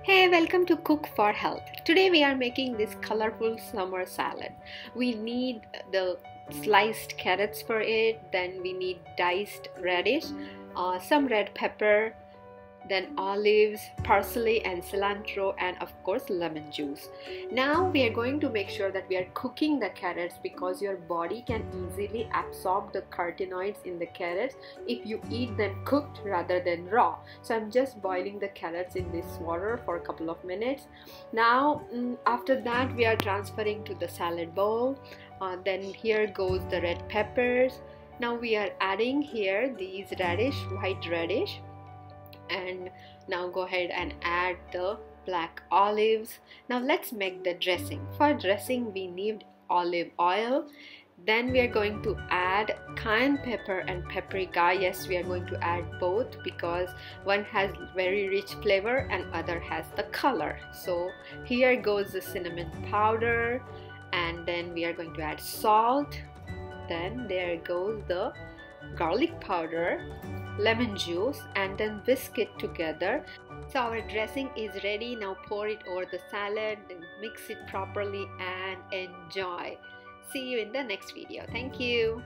Hey, welcome to Cook for Health. Today we are making this colorful summer salad. We need the sliced carrots for it, then we need diced radish, some red pepper, then olives, parsley and cilantro, and of course lemon juice. Now we are going to make sure that we are cooking the carrots because your body can easily absorb the carotenoids in the carrots if you eat them cooked rather than raw. So I'm just boiling the carrots in this water for a couple of minutes. Now after that we are transferring to the salad bowl. Then here goes the red peppers. Now we are adding here these white radish, and now go ahead and add the black olives. Now let's make the dressing. For dressing we need olive oil. Then we are going to add cayenne pepper and paprika. Yes, we are going to add both because one has very rich flavor and other has the color. So here goes the cinnamon powder, and then we are going to add salt. Then there goes the garlic powder, lemon juice, and then whisk it together. So our dressing is ready. Now pour it over the salad, then mix it properly and enjoy. See you in the next video. Thank you.